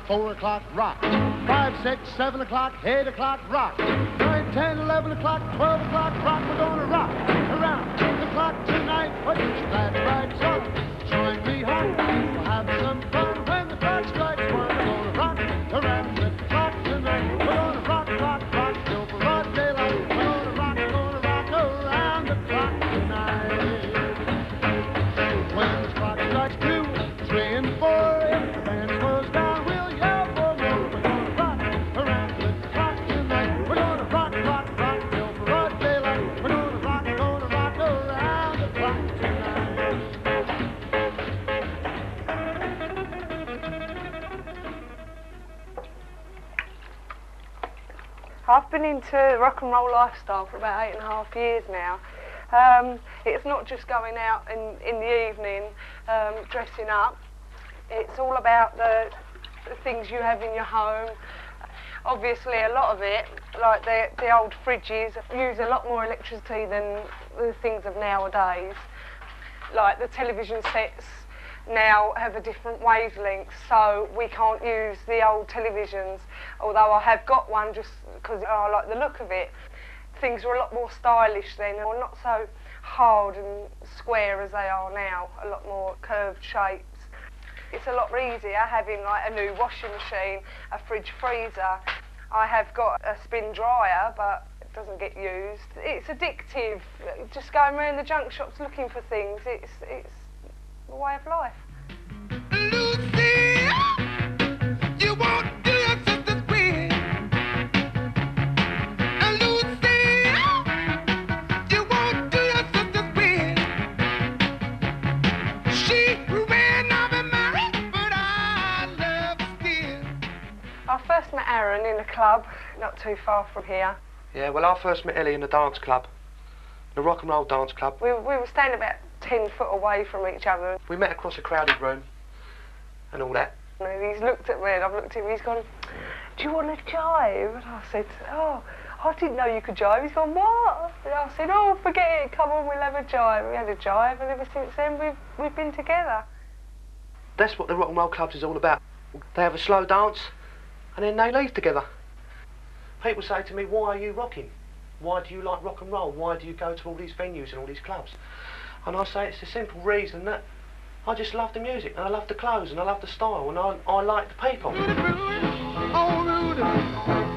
4 o'clock, rock. 5, 6, 7 o'clock, 8 o'clock, rock. 9, 10, 11 o'clock, 12 o'clock, rock. We're gonna rock around the clock tonight. Put your glad rags on. Join me, hon. We'll have some fun when the clock strikes 1. We're gonna rock around the clock tonight. We're gonna rock, rock, rock till broad daylight. We're gonna rock around the clock tonight. When the clock strikes 2, 3, and 4, if the band slows down, we'll yell for more. We're gonna rock around the clock tonight. We're gonna rock, rock, rock till broad daylight. We're gonna rock around the clock tonight. I've been into rock and roll lifestyle for about 8.5 years now. It's not just going out in the evening, dressing up. It's all about the things you have in your home. Obviously, a lot of it, like the old fridges, use a lot more electricity than the things of nowadays. Like the television sets now have a different wavelength, so we can't use the old televisions, although I have got one just because I like the look of it. Things were a lot more stylish then, or not so hard and square as they are now, a lot more curved shapes. It's a lot easier having like a new washing machine, a fridge freezer. I have got a spin dryer, but it doesn't get used. It's addictive, just going around the junk shops looking for things. It's the way of life. Lucy, you won't do your sister's queen. Lucy, you won't do your sister's queen. She ran off and married, but I love her still. I first met Aaron in a club, not too far from here. Yeah, well, I first met Ellie in the dance club, the rock and roll dance club. We were standing about 10 foot away from each other. We met across a crowded room and all that. And he's looked at me and I've looked at him, he's gone, do you want to jive? And I said, oh, I didn't know you could jive. He's gone, what? And I said, oh, forget it, come on, we'll have a jive. We had a jive and ever since then we've been together. That's what the rock and roll clubs is all about. They have a slow dance and then they leave together. People say to me, why are you rocking? Why do you like rock and roll? Why do you go to all these venues and all these clubs? And I say it's the simple reason that I just love the music, and I love the clothes, and I love the style, and I like the people. Oh, Rudy,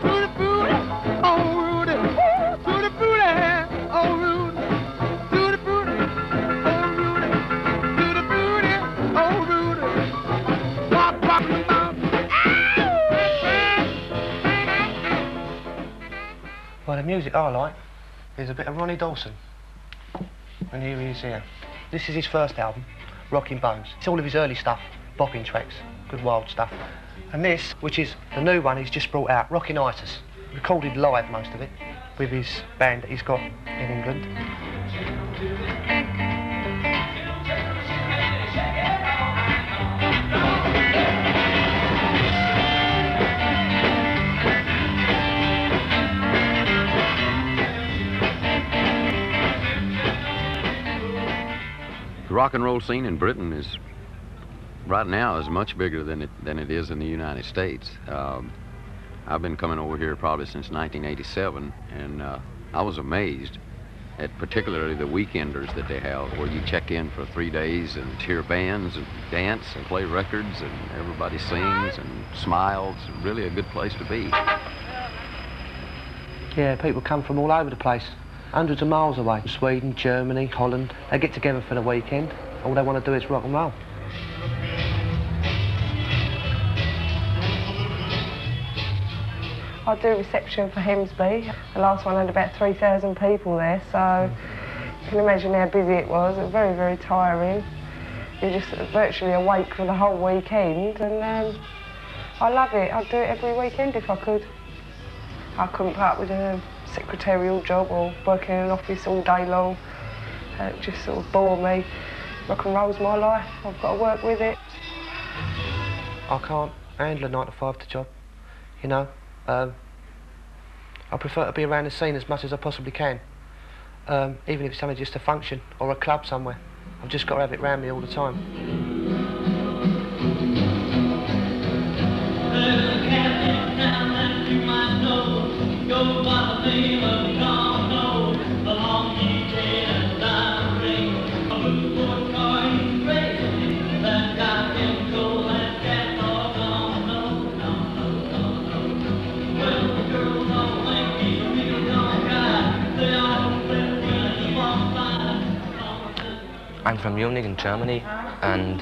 Rudy, Rudy, oh, Rudy, Rudy, Rudy, oh, Rudy, Rudy, Rudy, oh, Rudy, Rudy, Rudy, oh, Rudy, pop, pop, pop. Well, the music I like is a bit of Ronnie Dawson. And here he is here. This is his first album, Rockin' Bones. It's all of his early stuff, bopping tracks, good wild stuff. And this, which is the new one he's just brought out, Rockin' Itis. Recorded live, most of it, with his band that he's got in England. The rock and roll scene in Britain is, right now, is much bigger than it is in the United States. I've been coming over here probably since 1987, and I was amazed at particularly the weekenders that they have, where you check in for 3 days and hear bands and dance and play records, and everybody sings and smiles. Really a good place to be. Yeah, people come from all over the place. Hundreds of miles away, Sweden, Germany, Holland. They get together for the weekend. All they want to do is rock and roll. I do reception for Hemsby. The last one had about 3,000 people there, so you can imagine how busy it was. It was very, very tiring. You're just virtually awake for the whole weekend, and I love it. I'd do it every weekend if I could. I couldn't put up with a secretarial job or working in an office all day long. It just sort of bored me. Rock and roll's my life. I've got to work with it. I can't handle a 9-to-5 job, you know. I prefer to be around the scene as much as I possibly can. Even if it's only just a function or a club somewhere. I've just got to have it around me all the time. I'm from Munich in Germany, and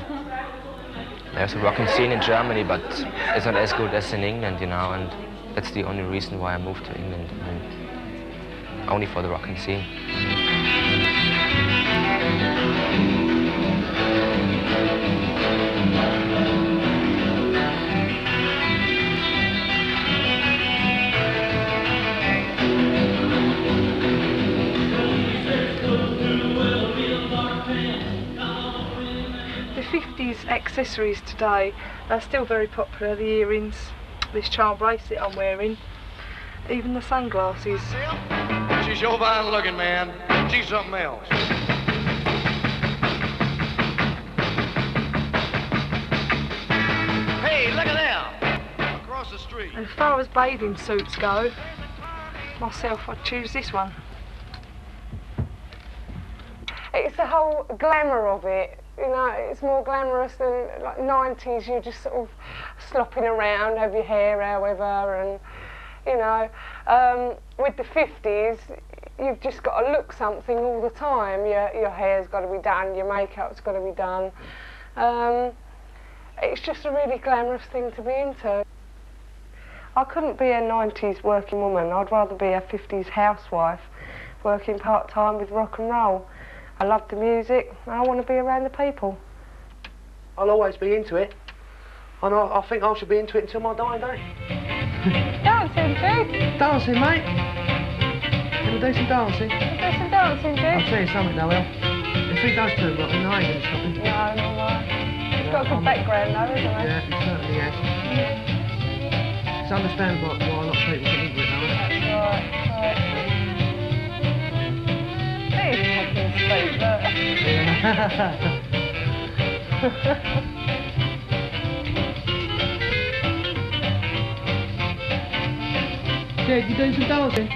there's a rocking scene in Germany, but it's not as good as in England, you know, and that's the only reason why I moved to England, and only for the rocking scene. The 50s accessories today are still very popular. The earrings, this charm bracelet I'm wearing, even the sunglasses. She's so fine looking, man. She's something else. Hey, look at them! Across the street. As far as bathing suits go, myself, I'd choose this one. It's the whole glamour of it. You know, it's more glamorous than like 90s. You're just sort of slopping around, have your hair however, and you know, with the 50s, you've just got to look something all the time. Your hair's got to be done, your makeup's got to be done. It's just a really glamorous thing to be into. I couldn't be a 90s working woman. I'd rather be a 50s housewife working part-time with rock and roll. I love the music, and I want to be around the people. I'll always be into it, and I think I should be into it until my dying day. Dancing, Duke? Dancing, mate. Can I do some dancing? Do some dancing, Duke? I'll tell you something, Noel. If he does do rocking, I ain't going to stop him. No, no, no. He's got a good background though, isn't he? Yeah, he certainly has. It's understandable why a lot of people get into it, though. That's right, right. He's fucking sweet, look. Jed, you doing some dancing?